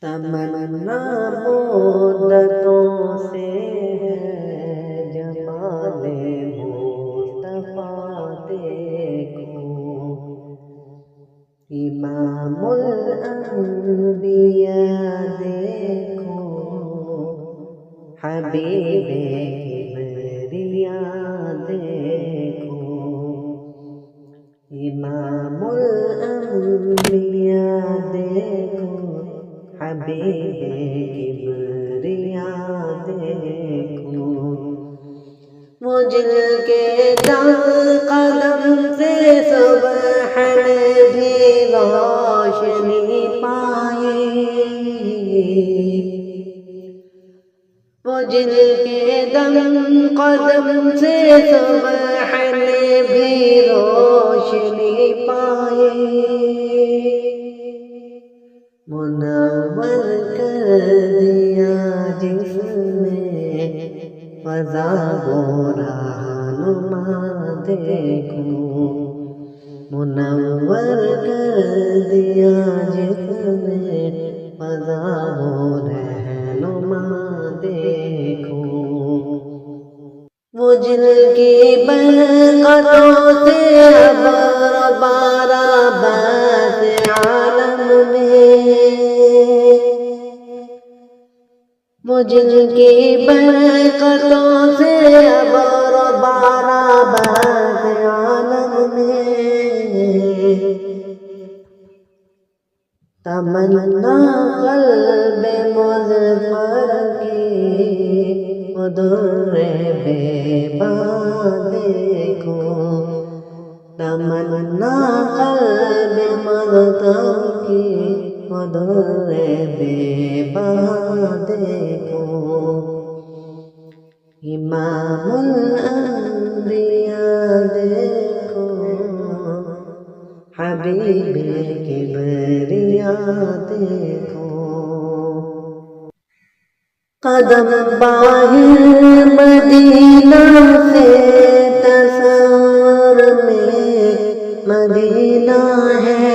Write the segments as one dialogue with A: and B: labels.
A: تمنا مدتوں سے ہے جمال مصطفیٰ دیکھو، امام الانبیاء دیکھو، حبیب کبریاء دیکھو، امام الانبیاء دیکھو، حبیب کبریاء دیکھو، وہ جن کے قدم سے صبح نے بھی روشنی پائی، وہ جن کے قدم سے صبح نے بھی روشنی پائی، منور کر دیا جس نے فضا و رہنما دیکھو، منور کر دیا جس نے فضا و رہنما دیکھو، وہ جن کی برکتوں سے ابر بارہ بس عالم میں، وہ جن کی برکتوں سے ابر بارہ بس عالم میں، تمنا قلب مظفر کی در بیباں دیکھو، تمنا قلب مظفر کی در بیباں دیکھو، امام الانبیاء دیکھو، حبیب کبریاء دیکھو، قدم باہر مدینہ سے تصور میں مدینہ ہے،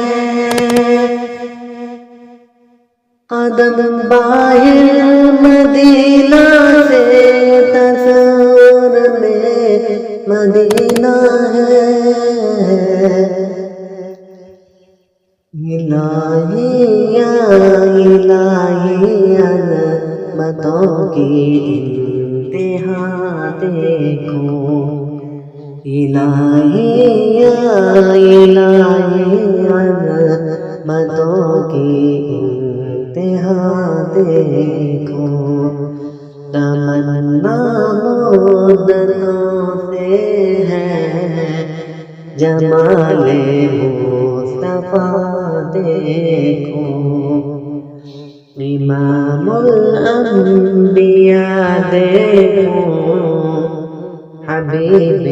A: قدم باہر مدینہ سے تصور میں مدینہ ہے، الہی یا الہی عظمتوں کی انتہا دیکھو، الہی یا الہی عظمتوں کی انتہا دیکھو، تمنا مدتوں سے ہے جمال مصطفیٰ دیکھو، امام الانبیاء دیکھو، حبیب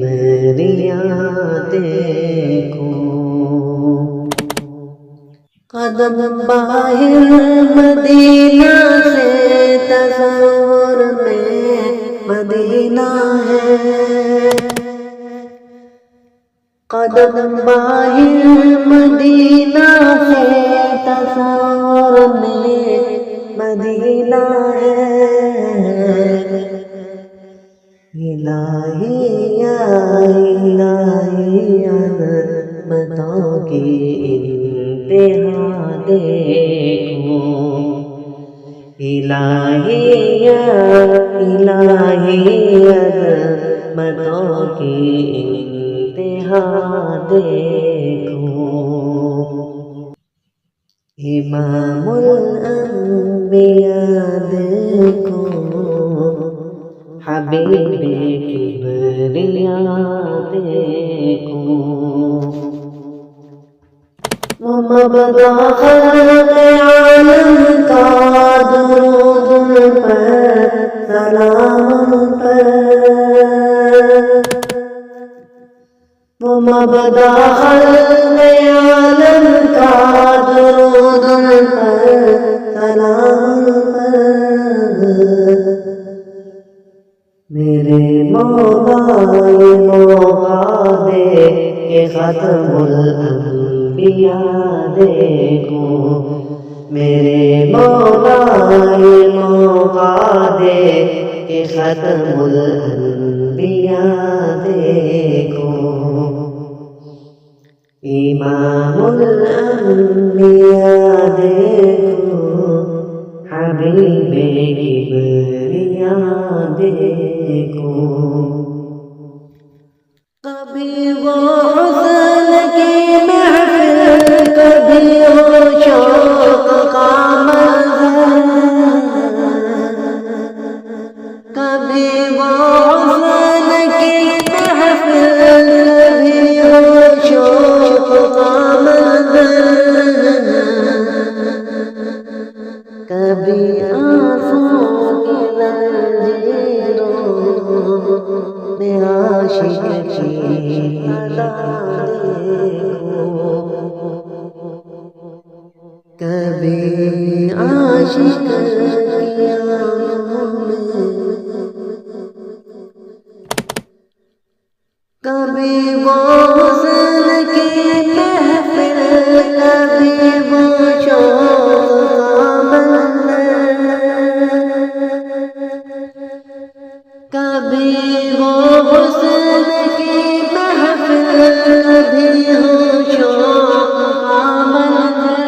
A: کبریاء دیکھو، قدم باہر مدینہ سے تصور میں مدینہ ہے، قدم باہر مدینہ سے تصور میں مدینہ ہے، الہی یا الہی عظمتوں کی انتہا دیکھو، الہی یا الہی عظمتوں کی انتہا دیکھو، امام الانبیاء دیکھو، حبیب کبریاء دیکھو، وہ مبدا خلق عالم کا درود پر سلام پر، وہ مبدا خلق عالم کا درود پر سلام پر، میرے مولا یہ موقع دے کہ ختم الانبیاء دیکھو، میرے مولا یہ موقع دے کہ ختم الانبیاء دیکھو، امام الانبیاء دیکھو، حبیب کبریاء دیکھو۔ کبھی وہ حسن کی محفل، کبھی وہ شوق کا منظر، کبھی وہ حسن کی محفل، کبھی وہ شوق کا منظر، کبھی آنسوں کی زنجیروں میں عاشق کی ادا دیکھو، کبھی عاشق کی آنکھوں میں، کبھی وہ حسن کی محفل، کبھی وہ شوق کا منظر، کبھی وہ حسن کی محفل، کبھی وہ شوق کا منظر،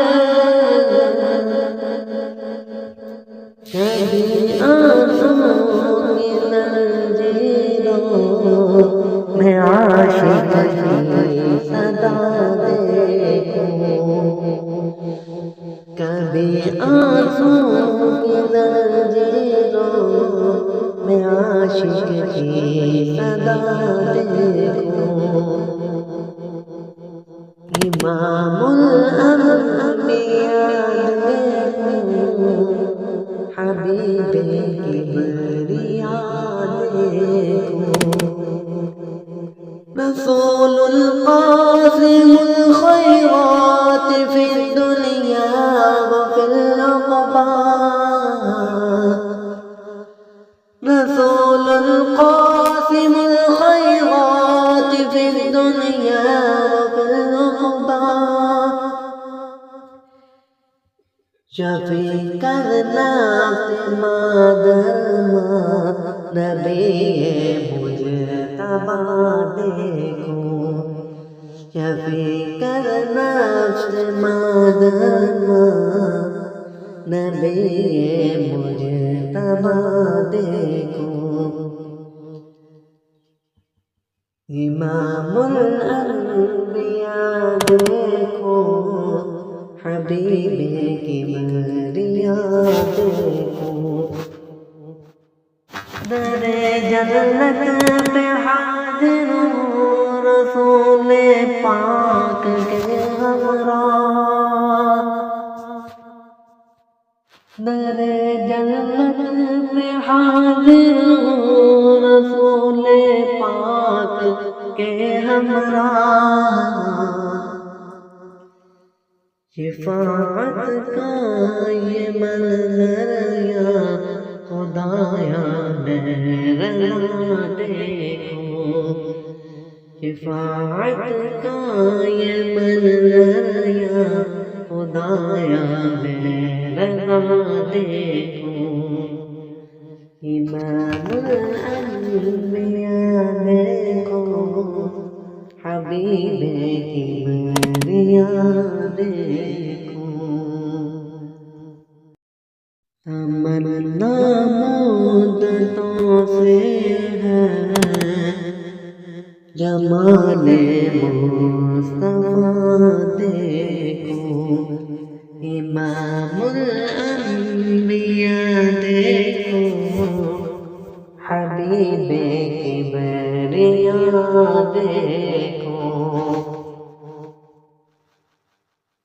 A: کبھی آنسوں کی زنجیروں میں عاشق کی صدا دیکھو، کبھی آنسوں کی زنجیروں میں عاشق کی صدا دیکھو، امام الانبیاء دیکھو، حبیب کبریاء دیکھو، رسول القاسم الخيرات في الدنيا وفي العقبى، رسول القاسم الخيرات في الدنيا وفي العقبى، شفیع کرنا مادرما نبی مجتبیٰ دیکھو، شفیع کرنا مادرما نبی مجتبیٰ دیکھو، امام الانبیاء دیکھو، حبیب کبریاء دیکھو، در جنت پہ حاضر ہوں رسول پاک کے ہمراہ، در جنت پہ حاضر ہوں رسول پاک کے ہمراہ، شفاعت کا یہ منظر یا خدایا میرا دیکھو، شفاعت کا یہ منظر یا خدایا میرا دیکھو، امام الانبیاء دیکھو، حبیب کبریاء دیکھو، تمنا مدتوں سے ہے جمال مصطفیٰ دیکھو، امام الانبیاء دیکھو، حبیب کبریاء دیکھو،